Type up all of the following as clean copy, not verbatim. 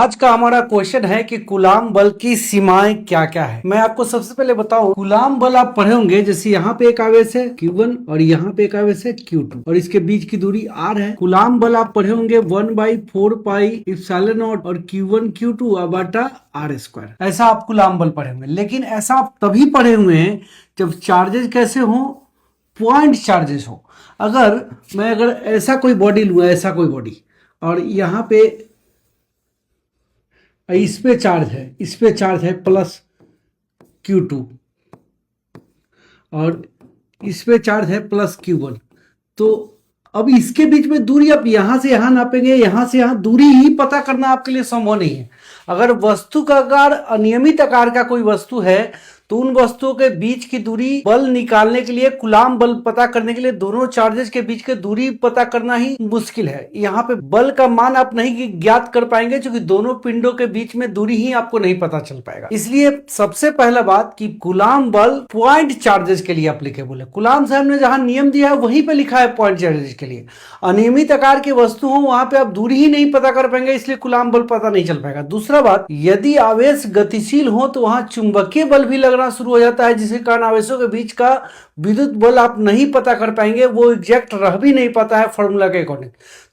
आज का हमारा क्वेश्चन है कि कूलाम बल की सीमाएं क्या क्या है। मैं आपको सबसे पहले बताऊं, कूलाम बल आप पढ़े होंगे, जैसे यहाँ पे एक आवेश है Q1 और यहाँ पे एक आवेश है Q2 और इसके बीच की दूरी R है। कूलाम बल आप पढ़े होंगे 1/4πε0 और Q1 Q2 बटा R²। ऐसा आप कूलाम बल पढ़े होंगे, लेकिन ऐसा आप तभी पढ़े हुए हैं जब चार्जेस कैसे हो, पॉइंट चार्जेस हो। अगर ऐसा कोई बॉडी लूँ, ऐसा कोई बॉडी, और यहाँ पे इस पे चार्ज है प्लस Q2 और इस पे चार्ज है प्लस Q1, तो अब इसके बीच में दूरी आप यहां से यहां नापेंगे, यहां से यहां दूरी ही पता करना आपके लिए संभव नहीं है। अगर वस्तु का आकार अनियमित आकार का कोई वस्तु है तो उन वस्तुओं के बीच की दूरी बल निकालने के लिए, कूलाम बल पता करने के लिए दोनों चार्जेस के बीच की दूरी पता करना ही मुश्किल है। यहाँ पे बल का मान आप नहीं ज्ञात कर पाएंगे क्योंकि दोनों पिंडों के बीच में दूरी ही आपको नहीं पता चल पाएगा। इसलिए सबसे पहला बात कि कूलाम बल पॉइंट चार्जेस के लिए एप्लीकेबल है। कूलाम साहब ने जहां नियम दिया है वहीं पे लिखा है पॉइंट चार्जेस के लिए। अनियमित आकार की वस्तु हो वहां पे आप दूरी ही नहीं पता कर पाएंगे, इसलिए कूलाम बल पता नहीं चल पाएगा। दूसरा बात, यदि आवेश गतिशील हो तो वहां चुंबकीय बल भी लगना शुरू हो जाता है, जिसके कारण आवेशों के बीच का विद्युत बल आप नहीं पता कर पाएंगे, वो एग्जैक्ट रह भी नहीं पाता है फॉर्मूला के अकॉर्डिंग।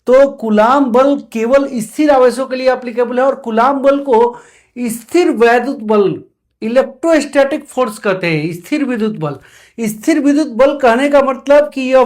तो कूलाम बल केवल स्थिर आवेशों के लिए एप्लीकेबल है और कूलाम बल को स्थिर वैद्युत बल, इलेक्ट्रोस्टैटिक फोर्स कहते हैं। स्थिर विद्युत बल, स्थिर विद्युत बल कहने का मतलब कि यह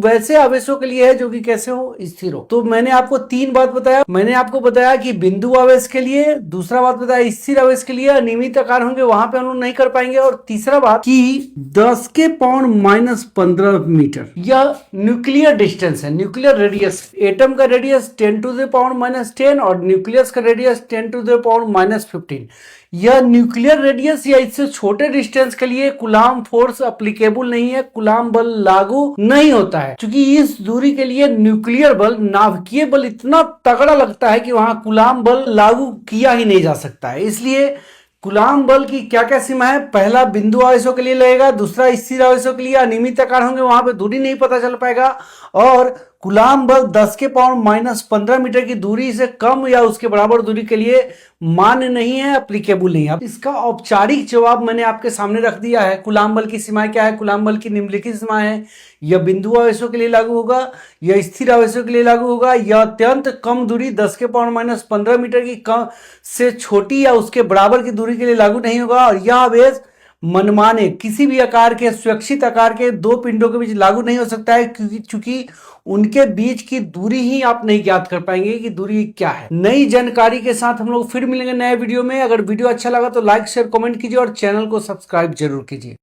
वैसे आवेशों के लिए है जो कि कैसे हो, स्थिर हो। तो मैंने आपको तीन बात बताया। मैंने आपको बताया कि बिंदु आवेश के लिए, दूसरा बात बताया स्थिर आवेश के लिए अनियमित आकार होंगे वहां पे हम लोग नहीं कर पाएंगे, और तीसरा बात कि 10⁻⁻15 मीटर यह न्यूक्लियर डिस्टेंस है, न्यूक्लियर रेडियस। एटम का रेडियस 10⁻10 और न्यूक्लियस का रेडियस 10⁻15। यह न्यूक्लियर रेडियस या इससे छोटे डिस्टेंस के लिए कूलाम फोर्स एप्लीकेबल नहीं है, कूलाम बल लागू नहीं होता है, क्योंकि इस दूरी के लिए न्यूक्लियर बल, नाभिकीय बल इतना तगड़ा लगता है कि वहां कूलाम बल लागू किया ही नहीं जा सकता है। इसलिए कूलाम बल की क्या क्या सीमा है? पहला, बिंदु आवेशों के लिए लगेगा। दूसरा, स्थिर आवेशों के लिए अनियमित आकार होंगे वहां पे दूरी नहीं पता चल पाएगा। और कूलाम बल 10⁻⁻15 मीटर की दूरी से कम या उसके बराबर दूरी के लिए मान्य नहीं है, एप्लीकेबल नहीं है। अब इसका औपचारिक जवाब मैंने आपके सामने रख दिया है। कूलाम बल की सीमाएं क्या है? कूलाम बल की निम्नलिखित सीमाएं है। यह बिंदु आवेशों के लिए लागू होगा, यह स्थिर आवेशों के लिए लागू होगा, यह अत्यंत कम दूरी 10⁻⁻15 मीटर की कम से छोटी या उसके बराबर की दूरी के लिए लागू नहीं होगा, और यह आवेश मनमाने किसी भी आकार के, सुरक्षित आकार के दो पिंडों के बीच लागू नहीं हो सकता है, क्योंकि उनके बीच की दूरी ही आप नहीं ज्ञात कर पाएंगे कि दूरी क्या है। नई जानकारी के साथ हम लोग फिर मिलेंगे नए वीडियो में। अगर वीडियो अच्छा लगा तो लाइक शेयर कमेंट कीजिए और चैनल को सब्सक्राइब जरूर कीजिए।